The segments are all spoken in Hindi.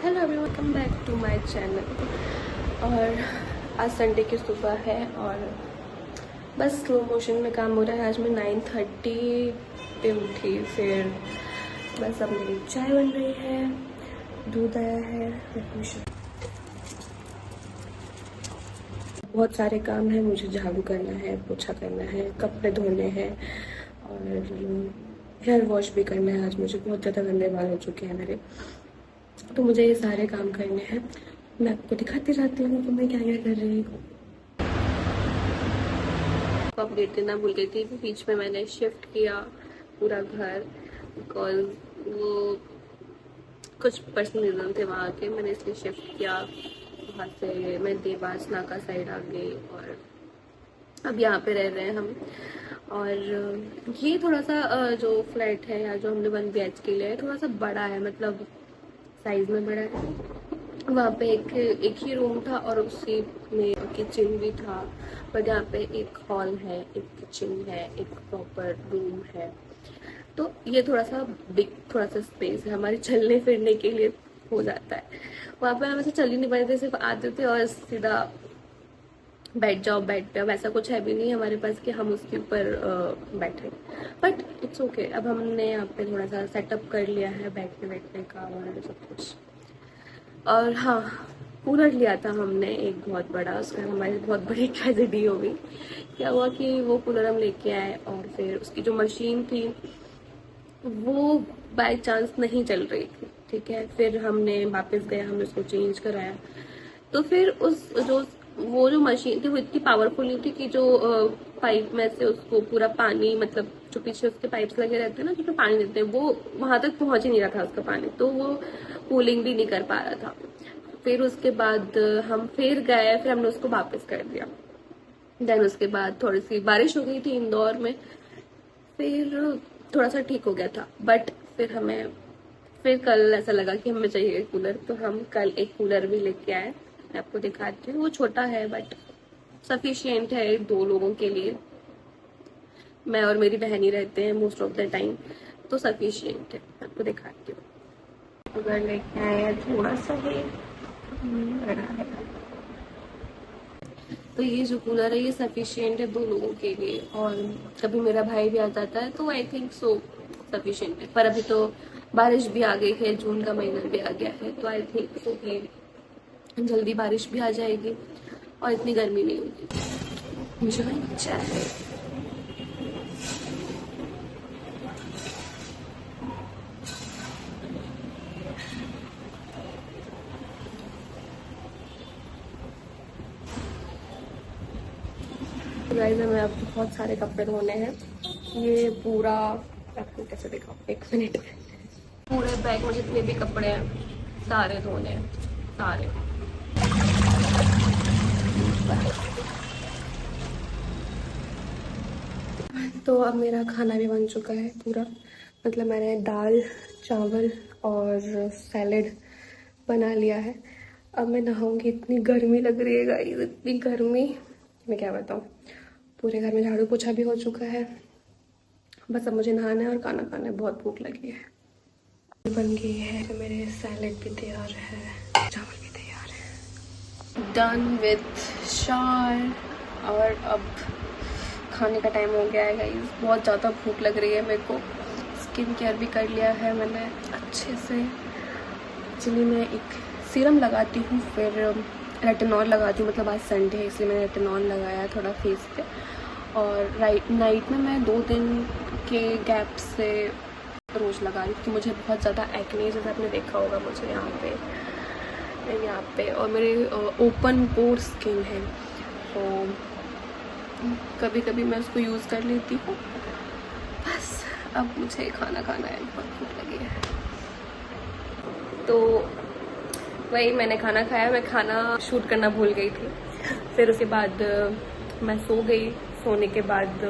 Hello everyone, welcome back to my channel. और आज संडे की सुबह है और बस स्लो मोशन में काम हो रहा है। आज मैं 9:30 पे उठी, फिर बस अब मेरी चाय बन रही है, दूध आया है। बहुत सारे काम हैं, मुझे झाड़ू करना है, पोछा करना है, कपड़े धोने हैं और हेयर वॉश भी करना है। आज मुझे बहुत ज़्यादा गंदे बाल हो चुके हैं मेरे, तो मुझे ये सारे काम करने हैं। मैं आपको दिखाती रहती हूँ कि मैं क्या क्या कर रही हूँ। अपडेट देना भूल गई थी, बीच में मैंने शिफ्ट किया पूरा घर, बिकॉज वो कुछ पर्सनल रीजन थे वहाँ के, मैंने इसलिए शिफ्ट किया। वहाँ से मैं देवास नाका साइड आ गई और अब यहाँ पे रह रहे हैं हम। और ये थोड़ा सा जो फ्लैट है या जो हमने 1 BHK लिया है, थोड़ा सा बड़ा है, मतलब साइज में बड़ा है। वहाँ पे एक ही रूम था और उसी में किचन भी था, बट यहाँ पे एक हॉल है, एक किचन है, एक प्रॉपर रूम है। तो ये थोड़ा सा बिग, थोड़ा सा स्पेस है, हमारे चलने फिरने के लिए हो जाता है। वहाँ पे हम ऐसे चल ही नहीं पाते थे, सिर्फ आते थे और सीधा बैठ जाओ बेड पे। अब ऐसा कुछ है भी नहीं हमारे पास कि हम उसके ऊपर बैठे, बट इट्स ओके। अब हमने यहाँ पे थोड़ा सा सेटअप कर लिया है बैठने का और सब कुछ। और हाँ, कूलर लिया था हमने एक बहुत बड़ा, उसका हमारी बहुत बड़ी ट्रेजेडी हो गई। क्या हुआ कि वो कूलर हम लेके आए और फिर उसकी जो मशीन थी वो बाय चांस नहीं चल रही थी, ठीक है। फिर हमने वापस गए, हमने उसको चेंज कराया। तो फिर वो जो मशीन थी वो इतनी पावरफुल नहीं थी कि जो पाइप में से उसको पूरा पानी, मतलब जो पीछे उसके पाइप्स लगे रहते हैं ना जिसमें पानी देते हैं, वो वहां तक पहुंच ही नहीं रहा था उसका पानी, तो वो कूलिंग भी नहीं कर पा रहा था। फिर उसके बाद हम फिर गए, फिर हमने उसको वापस कर दिया। देन उसके बाद थोड़ी सी बारिश हो गई थी इंदौर में, फिर थोड़ा सा ठीक हो गया था। बट फिर कल ऐसा लगा कि हमें चाहिए कूलर, तो हम कल एक कूलर भी लेके आए। मैं आपको दिखाती हूँ, वो छोटा है बट सफिशिएंट है 2 लोगों के लिए। मैं और मेरी बहन ही रहते हैं मोस्ट ऑफ द टाइम, तो सफिशिएंट है। मैं आपको दिखाती हूँ। कूलर लेके आए हैं, थोड़ा सा ही बड़ा है। तो ये जो कूलर है ये सफिशिएंट है 2 लोगों के लिए, और कभी मेरा भाई भी आ जाता है तो आई थिंक सो सफिशिएंट है। पर अभी तो बारिश भी आ गई है, जून का महीना भी आ गया है, तो आई थिंक सो कि जल्दी बारिश भी आ जाएगी और इतनी गर्मी नहीं होगी। मुझे अच्छा है। गाइस, हमें अब बहुत सारे कपड़े धोने हैं। ये पूरा, आपको कैसे दिखाऊं, 1 मिनट। पूरे बैग में जितने भी कपड़े हैं सारे धोने हैं, सारे। तो अब मेरा खाना भी बन चुका है पूरा, मतलब मैंने दाल चावल और सैलेड बना लिया है। अब मैं नहाऊंगी, इतनी गर्मी लग रही है गाइस, इतनी गर्मी, मैं क्या बताऊं। पूरे घर में झाड़ू पोछा भी हो चुका है, बस अब मुझे नहाना है और खाना खाना है, बहुत भूख लगी है। बन गई है, तो मेरे सैलेड भी तैयार है, चावल भी तैयार है। डन विथ शावर, और अब खाने का टाइम हो गया है गाइस। बहुत ज़्यादा भूख लग रही है मेरे को। स्किन केयर भी कर लिया है मैंने अच्छे से। एक्चुअली मैं एक सीरम लगाती हूँ, फिर रेटिनॉल लगाती हूँ, मतलब आज संडे है इसलिए मैंने रेटिनॉल लगाया थोड़ा फेस पे। और नाइट में मैं 2 दिन के गैप से रोज़ लगा रही हूँ, क्योंकि मुझे बहुत ज़्यादा एक्ने, जैसे आपने देखा होगा मुझे यहाँ पे, और मेरे ओपन पोर स्किन है, तो कभी कभी मैं उसको यूज़ कर लेती हूँ। बस अब मुझे खाना खाना है, बहुत भूख लगी है। तो वही मैंने खाना खाया, मैं खाना शूट करना भूल गई थी। फिर उसके बाद मैं सो गई। सोने के बाद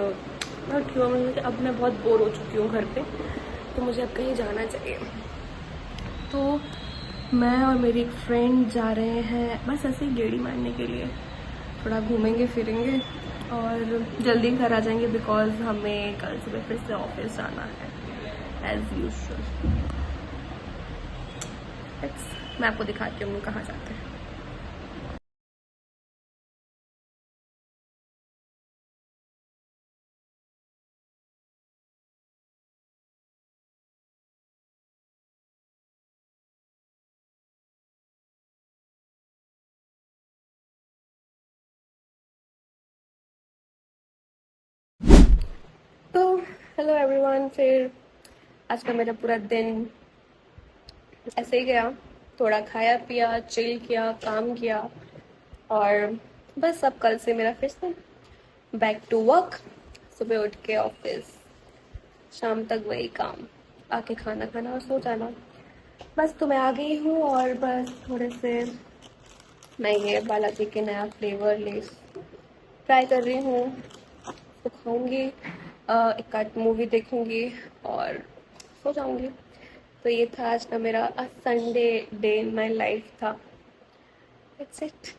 मैं उठी हूँ, मुझे अब मैं बहुत बोर हो चुकी हूँ घर पे, तो मुझे अब कहीं जाना चाहिए। तो मैं और मेरी एक फ्रेंड जा रहे हैं बस ऐसे ही गेड़ी मारने के लिए, थोड़ा घूमेंगे फिरेंगे और जल्दी घर आ जाएंगे, बिकॉज हमें कल सुबह फिर से ऑफिस जाना है एज यूजुअल। मैं आपको दिखाती हूँ कहाँ जाते हैं। तो हेलो एवरीवन, फिर आज का मेरा पूरा दिन ऐसे ही गया। थोड़ा खाया पिया, चिल किया, काम किया, और बस अब कल से मेरा फिर से बैक टू वर्क। सुबह उठ के ऑफिस, शाम तक वही काम, आके खाना खाना और सो जाना। बस तो मैं आ गई हूँ, और बस थोड़े से मैं ये बालाजी के नया फ्लेवर लेस ट्राई कर रही हूँ। तो खाऊंगी, एक आध मूवी देखूंगी और सो जाऊंगी। तो ये था आज का मेरा Sunday day in my life था। It's it.